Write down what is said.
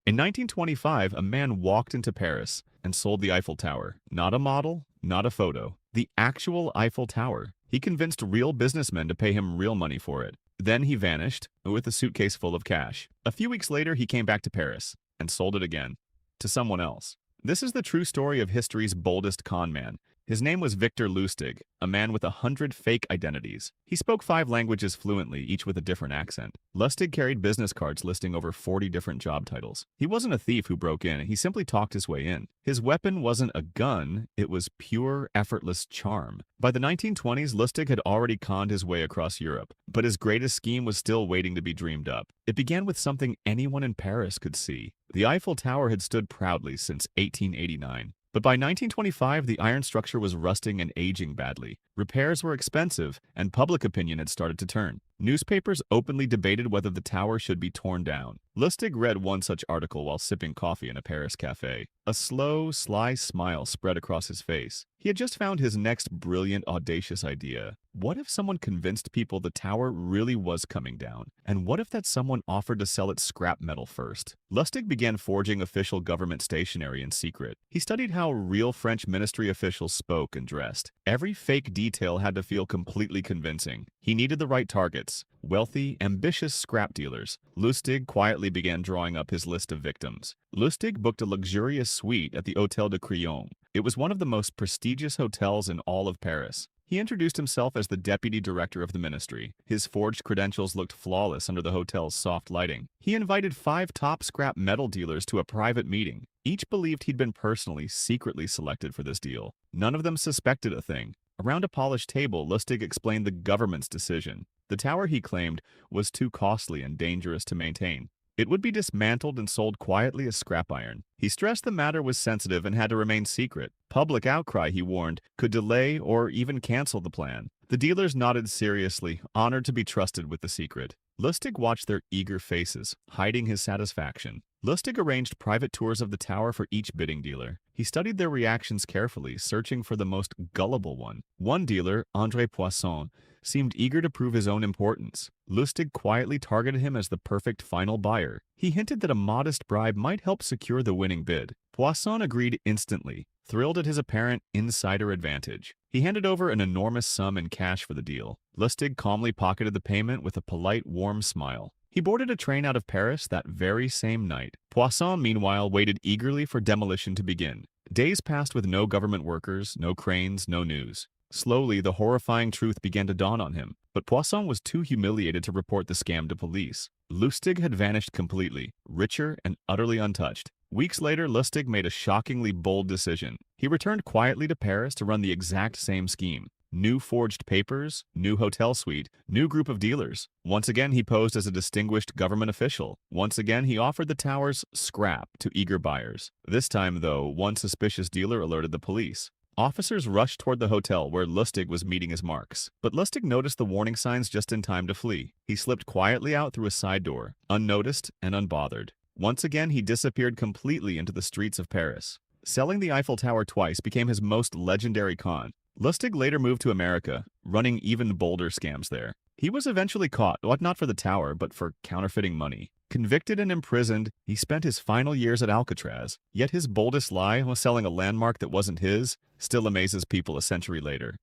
In 1925, a man walked into Paris and sold the Eiffel Tower. Not a model, not a photo. The actual Eiffel Tower. He convinced real businessmen to pay him real money for it. Then he vanished with a suitcase full of cash. A few weeks later, he came back to Paris and sold it again to someone else. This is the true story of history's boldest con man. His name was Victor Lustig, a man with 100 fake identities. He spoke 5 languages fluently, each with a different accent. Lustig carried business cards listing over 40 different job titles. He wasn't a thief who broke in, he simply talked his way in. His weapon wasn't a gun, it was pure, effortless charm. By the 1920s, Lustig had already conned his way across Europe, but his greatest scheme was still waiting to be dreamed up. It began with something anyone in Paris could see. The Eiffel Tower had stood proudly since 1889. But by 1925, the iron structure was rusting and aging badly. Repairs were expensive, and public opinion had started to turn. Newspapers openly debated whether the tower should be torn down. Lustig read one such article while sipping coffee in a Paris cafe. A slow, sly smile spread across his face. He had just found his next brilliant, audacious idea. What if someone convinced people the tower really was coming down? And what if that someone offered to sell it scrap metal first? Lustig began forging official government stationery in secret. He studied how real French ministry officials spoke and dressed. Every fake detail had to feel completely convincing. He needed the right targets. Wealthy, ambitious scrap dealers. Lustig quietly began drawing up his list of victims. Lustig booked a luxurious suite at the Hôtel de Crillon. It was one of the most prestigious hotels in all of Paris. He introduced himself as the deputy director of the ministry. His forged credentials looked flawless under the hotel's soft lighting. He invited 5 top scrap metal dealers to a private meeting. Each believed he'd been personally, secretly selected for this deal. None of them suspected a thing. Around a polished table, Lustig explained the government's decision. The tower, he claimed, was too costly and dangerous to maintain. It would be dismantled and sold quietly as scrap iron. He stressed the matter was sensitive and had to remain secret. Public outcry, he warned, could delay or even cancel the plan. The dealers nodded seriously, honored to be trusted with the secret. Lustig watched their eager faces, hiding his satisfaction. Lustig arranged private tours of the tower for each bidding dealer. He studied their reactions carefully, searching for the most gullible one. One dealer, André Poisson, seemed eager to prove his own importance. Lustig quietly targeted him as the perfect final buyer. He hinted that a modest bribe might help secure the winning bid. Poisson agreed instantly, thrilled at his apparent insider advantage. He handed over an enormous sum in cash for the deal. Lustig calmly pocketed the payment with a polite, warm smile. He boarded a train out of Paris that very same night. Poisson, meanwhile, waited eagerly for demolition to begin. Days passed with no government workers, no cranes, no news. Slowly, the horrifying truth began to dawn on him, but Poisson was too humiliated to report the scam to police. Lustig had vanished completely, richer and utterly untouched. Weeks later, Lustig made a shockingly bold decision. He returned quietly to Paris to run the exact same scheme. New forged papers, new hotel suite, new group of dealers. Once again, he posed as a distinguished government official. Once again, he offered the tower's scrap to eager buyers. This time, though, one suspicious dealer alerted the police. Officers rushed toward the hotel where Lustig was meeting his marks. But Lustig noticed the warning signs just in time to flee. He slipped quietly out through a side door, unnoticed and unbothered. Once again, he disappeared completely into the streets of Paris. Selling the Eiffel Tower twice became his most legendary con. Lustig later moved to America, running even bolder scams there. He was eventually caught, not for the tower, but for counterfeiting money. Convicted and imprisoned, he spent his final years at Alcatraz. Yet his boldest lie, was selling a landmark that wasn't his, still amazes people a century later.